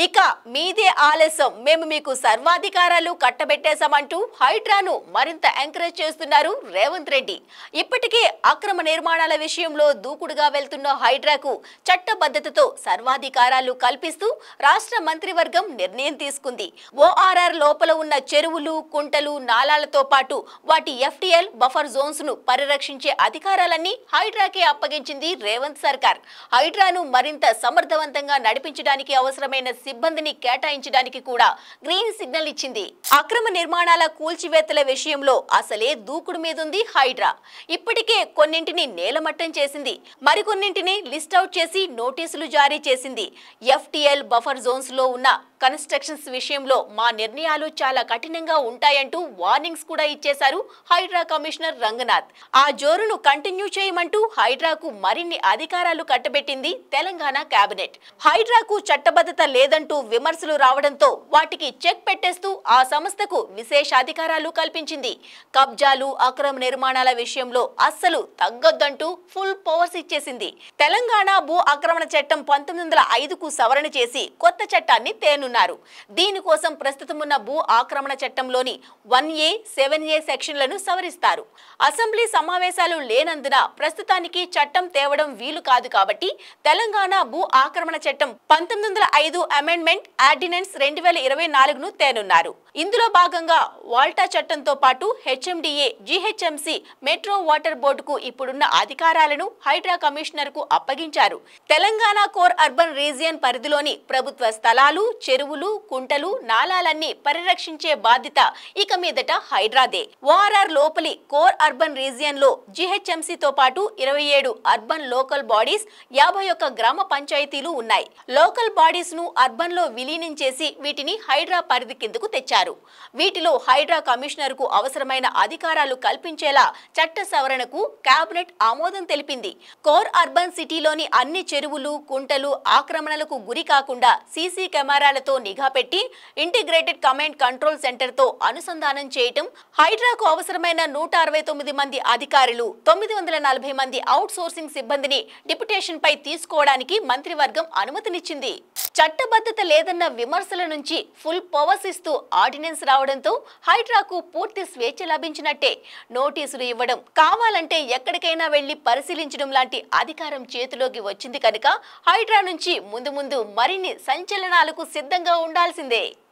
ఇక మీదే ఆలస్యం, మేము మీకు సర్వాధికారాలు కట్టబెట్టేశామంటూ హైడ్రాను మరింత ఎంకరేజ్ చేస్తున్నారు రేవంత్ రెడ్డి. ఇప్పటికే అక్రమ నిర్మాణాల విషయంలో దూకుడుగా వెళ్తున్న హైడ్రాకు చట్టబద్ధతతో సర్వాధికారాలు కల్పిస్తూ రాష్ట్ర మంత్రివర్గం నిర్ణయం తీసుకుంది. ఓఆర్ఆర్ లోపల ఉన్న చెరువులు, కుంటలు, నాలాలతో పాటు వాటి ఎఫ్టీఎల్ బఫర్ జోన్స్ ను పరిరక్షించే అధికారాలన్నీ హైడ్రాకే అప్పగించింది రేవంత్ సర్కార్. హైడ్రాను మరింత సమర్థవంతంగా నడిపించడానికి అవసరమైన సిబ్బందిని కేటాయించడానికి కూడా గ్రీన్ సిగ్నల్ ఇచ్చింది. అక్రమ నిర్మాణాల కూల్చివేతల విషయంలో అసలే దూకుడు మీదుంది హైడ్రా. ఇప్పటికే కొన్నింటిని నేలమట్టం చేసింది, మరికొన్నింటిని లిస్ట్ అవుట్ చేసి నోటీసులు జారీ చేసింది. ఎఫ్టీఎల్ బఫర్ జోన్స్ లో ఉన్న కన్స్ట్రక్షన్స్ విషయంలో మా నిర్ణయాలు చాలా కఠినంగా ఉంటాయంటూ వార్నింగ్స్ కూడా ఇచ్చేశారు హైడ్రా కమిషనర్ రంగనాథ్. ఆ జోరును కంటిన్యూ చేయమంటూ హైడ్రాకు మరిన్ని అధికారాలు కట్టబెట్టింది తెలంగాణ కేబినెట్. హైడ్రాకు చట్టబద్ధత లేదంటూ విమర్శలు రావడంతో వాటికి చెక్ పెట్టేస్తూ ఆ సంస్థకు విశేష అధికారాలు కల్పించింది. కబ్జాలు, అక్రమ నిర్మాణాల విషయంలో అస్సలు తగ్గొద్దంటూ ఫుల్ పవర్స్ ఇచ్చేసింది. తెలంగాణ భూ ఆక్రమణ చట్టం 1905కు సవరణ చేసి కొత్త చట్టాన్ని తేనున్నారు. దీనికోసం ప్రస్తుతం ఉన్న భూ ఆక్రమణ చట్టంలోని 1A, 7A సెక్షన్లను సవరిస్తారు. అసెంబ్లీ సమావేశాలు లేనందున ప్రస్తుతానికి చట్టం తేవడం వీలు కాదు కాబట్టి తెలంగాణ భూ ఆక్రమణ చట్టం 1905 అమెండ్మెంట్ ఆర్డినెన్స్ 2024ను తేనున్నారు. ఇందులో భాగంగా వాల్టా చట్టంతో పాటు హెచ్ఎండిఏ, జీహెచ్ఎంసీ, మెట్రో వాటర్ బోర్డుకు ఇప్పుడున్న అధికారాలను హైడ్రా కమిషనర్ కు అప్పగించారు. తెలంగాణ కోర్ అర్బన్ రీజియన్ పరిధిలోని ప్రభుత్వ స్థలాలు, చెరువులు, కుంటలు, నాలాలన్నీ పరిరక్షించే బాధ్యత ఇక మీదట హైడ్రాదే. ఓఆర్ఆర్ లోపలి కోర్ అర్బన్ రీజియన్ లో జీహెచ్ఎంసీతో పాటు 27 అర్బన్ లోకల్ బాడీస్, 51 గ్రామ పంచాయతీలు ఉన్నాయి. లోకల్ బాడీస్ ను అర్బన్ లో విలీనం చేసి వీటిని హైడ్రా పరిధి కిందకు తెచ్చారు. వీటిలో హైడ్రా కమిషనర్ కు అవసరమైన అధికారాలు కల్పించేలా చట్ట సవరణకు కేబినెట్ ఆమోదం తెలిపింది. కోర్ అర్బన్ సిటీలోని అన్ని చెరువులు, కుంటలు ఆక్రమణలకు గురి కాకుండా సీసీ కెమెరాలతో నిఘా పెట్టి ఇంటిగ్రేటెడ్ కమాండ్ కంట్రోల్ సెంటర్ తో అనుసంధానం చేయటం, హైడ్రాకు అవసరమైన 169 మంది అధికారులు, 940 మంది అవుట్ సోర్సింగ్ సిబ్బందిని డిప్యుటేషన్ పై తీసుకోవడానికి మంత్రివర్గం అనుమతినిచ్చింది. చట్టబద్ధత లేదన్న విమర్శల నుంచి ఫుల్ పవర్స్ ఇస్తూ ఆర్డినెన్స్ రావడంతో హైడ్రాకు పూర్తి స్వేచ్ఛ లభించినట్టే. నోటీసులు ఇవ్వడం, కావాలంటే ఎక్కడికైనా వెళ్లి పరిశీలించడం లాంటి అధికారం చేతిలోకి వచ్చింది కనుక హైడ్రా నుంచి ముందు ముందు మరిన్ని సంచలనాలకు సిద్ధంగా ఉండాల్సిందే.